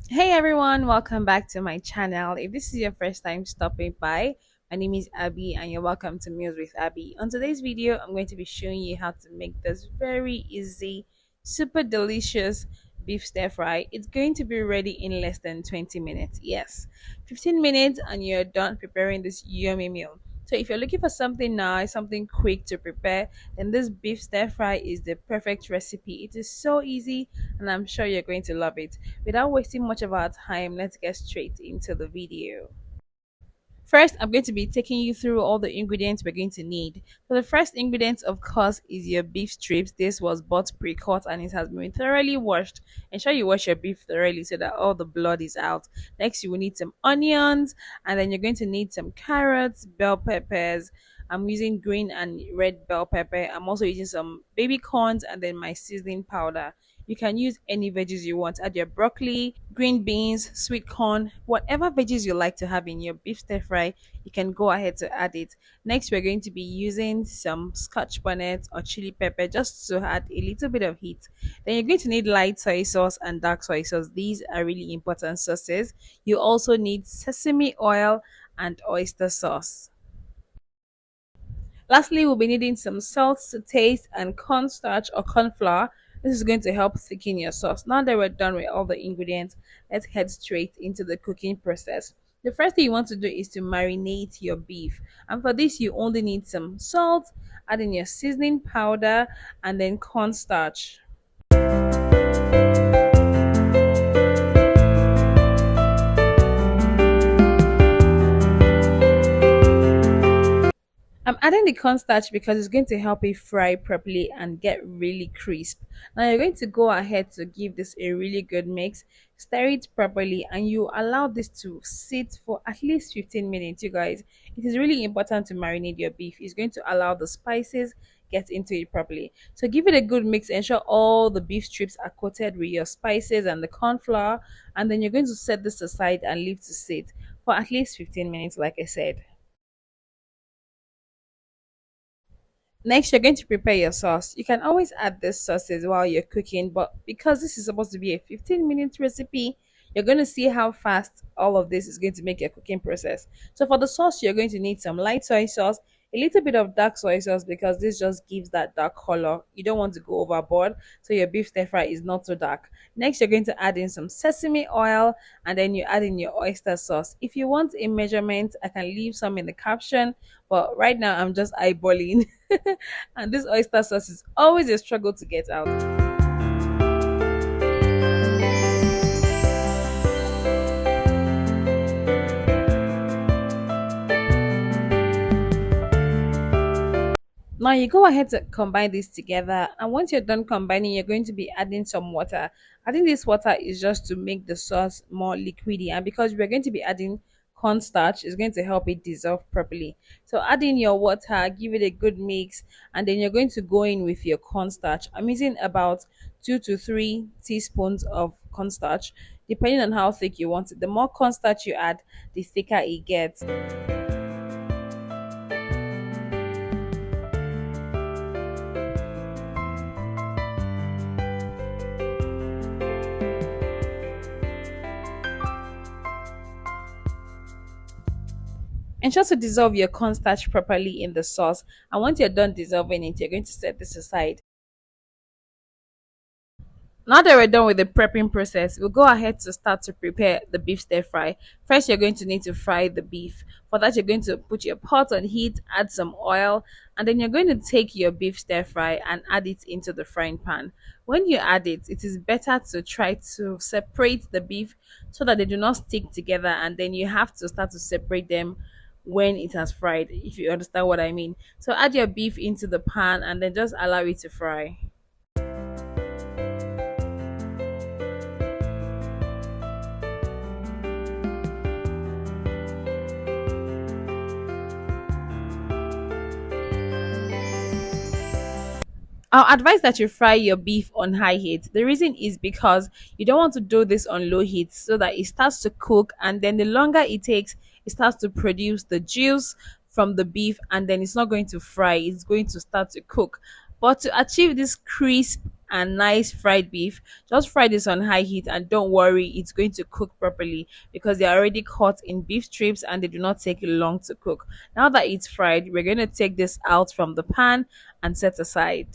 Hey everyone, welcome back to my channel. If this is your first time stopping by, my name is Abby and you're welcome to Meals with Abby. On today's video, I'm going to be showing you how to make this very easy, super delicious beef stir fry. It's going to be ready in less than 20 minutes. Yes, 15 minutes and you're done preparing this yummy meal. So if you're looking for something nice, something quick to prepare, then this beef stir fry is the perfect recipe. It is so easy and I'm sure you're going to love it. Without wasting much of our time, let's get straight into the video. First, I'm going to be taking you through all the ingredients we're going to need. So the first ingredient, of course, is your beef strips. This was bought pre-cut and it has been thoroughly washed. Ensure you wash your beef thoroughly so that all the blood is out. Next, you will need some onions, and then you're going to need some carrots, bell peppers. I'm using green and red bell pepper. I'm also using some baby corns and then my seasoning powder. You can use any veggies you want. Add your broccoli, green beans, sweet corn, whatever veggies you like to have in your beef stir fry, you can go ahead to add it. Next, we're going to be using some scotch bonnet or chili pepper just to add a little bit of heat. Then you're going to need light soy sauce and dark soy sauce. These are really important sauces. You also need sesame oil and oyster sauce. Lastly, we'll be needing some salt to taste and cornstarch or corn flour. This is going to help thicken your sauce. Now that we're done with all the ingredients, let's head straight into the cooking process. The first thing you want to do is to marinate your beef. And for this, you only need some salt, add in your seasoning powder, and then cornstarch. I'm adding the cornstarch because it's going to help it fry properly and get really crisp. Now you're going to go ahead to give this a really good mix, stir it properly, and you allow this to sit for at least 15 minutes, you guys. It is really important to marinate your beef. It's going to allow the spices get into it properly. So give it a good mix, ensure all the beef strips are coated with your spices and the corn flour, and then you're going to set this aside and leave to sit for at least 15 minutes, like I said. Next, you're going to prepare your sauce. You can always add this sauces while you're cooking, but because this is supposed to be a 15-minute recipe, you're going to see how fast all of this is going to make your cooking process. So for the sauce, you're going to need some light soy sauce, a little bit of dark soy sauce because this just gives that dark color. You don't want to go overboard, so your beef stir fry is not so dark. Next, you're going to add in some sesame oil and then you add in your oyster sauce. If you want a measurement, I can leave some in the caption, but right now I'm just eyeballing. And this oyster sauce is always a struggle to get out. Now you go ahead to combine this together, and once you're done combining, you're going to be adding some water. Adding this water is just to make the sauce more liquidy, and because we're going to be adding cornstarch, it's going to help it dissolve properly. So add in your water, give it a good mix, and then you're going to go in with your cornstarch. I'm using about 2 to 3 teaspoons of cornstarch, depending on how thick you want it. The more cornstarch you add, the thicker it gets. Ensure to dissolve your cornstarch properly in the sauce. And once you're done dissolving it, you're going to set this aside. Now that we're done with the prepping process, we'll go ahead to start to prepare the beef stir fry. First, you're going to need to fry the beef. For that, you're going to put your pot on heat, add some oil, and then you're going to take your beef stir fry and add it into the frying pan. When you add it, it is better to try to separate the beef so that they do not stick together, and then you have to start to separate them when it has fried, if you understand what I mean. So add your beef into the pan and then just allow it to fry. I'll advise that you fry your beef on high heat. The reason is because you don't want to do this on low heat so that it starts to cook, and then the longer it takes, it starts to produce the juice from the beef, and then it's not going to fry, it's going to start to cook. But to achieve this crisp and nice fried beef. Just fry this on high heat and don't worry, it's going to cook properly because they're already cut in beef strips and they do not take long to cook. Now that it's fried, we're going to take this out from the pan and set aside.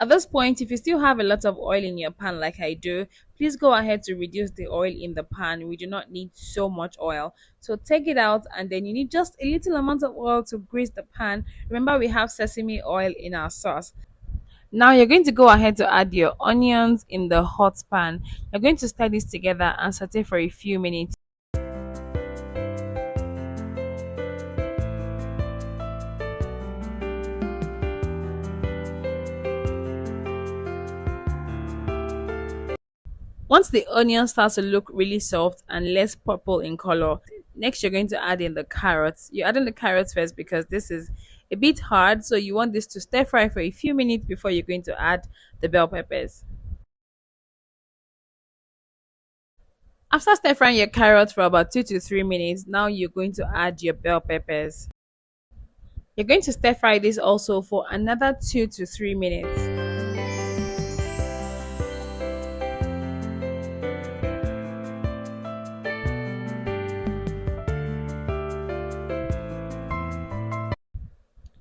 At this point, if you still have a lot of oil in your pan like I do, please go ahead to reduce the oil in the pan. We do not need so much oil. So take it out and then you need just a little amount of oil to grease the pan. Remember, we have sesame oil in our sauce. Now you're going to go ahead to add your onions in the hot pan. You're going to stir this together and saute for a few minutes. Once the onion starts to look really soft and less purple in color, next you're going to add in the carrots. You're adding the carrots first because this is a bit hard, so you want this to stir fry for a few minutes before you're going to add the bell peppers. After stir frying your carrots for about 2 to 3 minutes, now you're going to add your bell peppers. You're going to stir fry this also for another 2 to 3 minutes.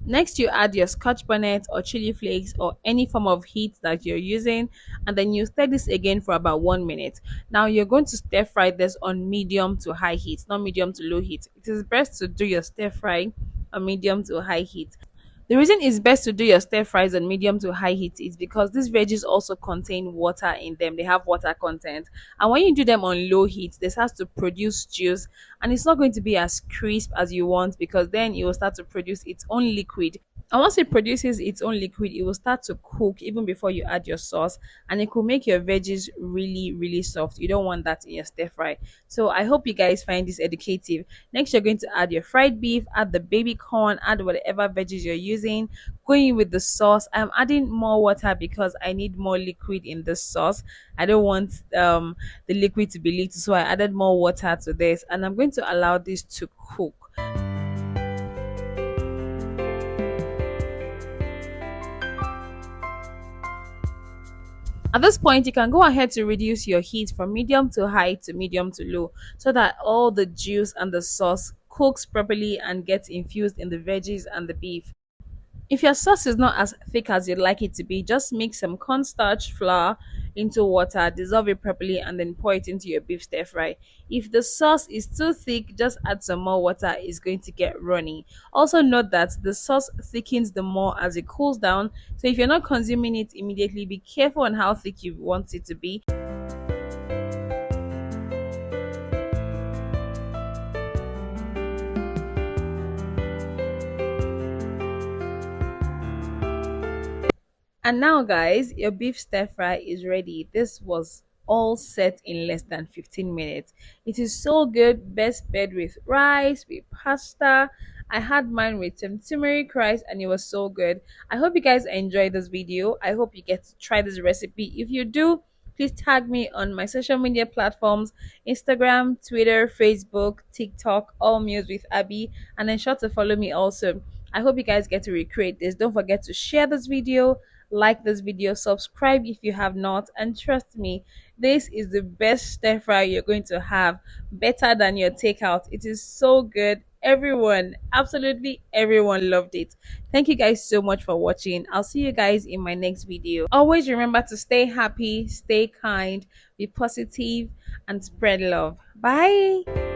Next, you add your scotch bonnet or chili flakes or any form of heat that you're using, and then you stir this again for about 1 minute. Now, you're going to stir fry this on medium to high heat, not medium to low heat. It is best to do your stir fry on medium to high heat. The reason it's best to do your stir fries on medium to high heat is because these veggies also contain water in them. They have water content. And when you do them on low heat, this has to produce juice and it's not going to be as crisp as you want because then it will start to produce its own liquid. And once it produces its own liquid, it will start to cook even before you add your sauce, and it could make your veggies really, really soft. You don't want that in your stir fry. So I hope you guys find this educative. Next, you're going to add your fried beef, add the baby corn, add whatever veggies you're using. Going with the sauce, I'm adding more water because I need more liquid in this sauce. I don't want the liquid to be little, so I added more water to this, and I'm going to allow this to cook. At this point, you can go ahead to reduce your heat from medium to high to medium to low so that all the juice and the sauce cooks properly and gets infused in the veggies and the beef. If your sauce is not as thick as you'd like it to be, just mix some cornstarch flour into water, dissolve it properly, and then pour it into your beef stir fry. If the sauce is too thick, just add some more water, it's going to get runny. Also, note that the sauce thickens the more as it cools down, so if you're not consuming it immediately, be careful on how thick you want it to be. And now, guys, your beef stir fry is ready. This was all set in less than 15 minutes. It is so good. Best paired with rice, with pasta. I had mine with some turmeric rice and it was so good. I hope you guys enjoyed this video. I hope you get to try this recipe. If you do, please tag me on my social media platforms: Instagram, Twitter, Facebook, TikTok, all meals with Abby, and ensure to follow me also. I hope you guys get to recreate this. Don't forget to share this video, like this video, subscribe if you have not, and trust me, this is the best stir fry you're going to have, better than your takeout. It is so good. Everyone, absolutely everyone loved it. Thank you guys so much for watching. I'll see you guys in my next video. Always remember to stay happy, stay kind, be positive, and spread love. Bye.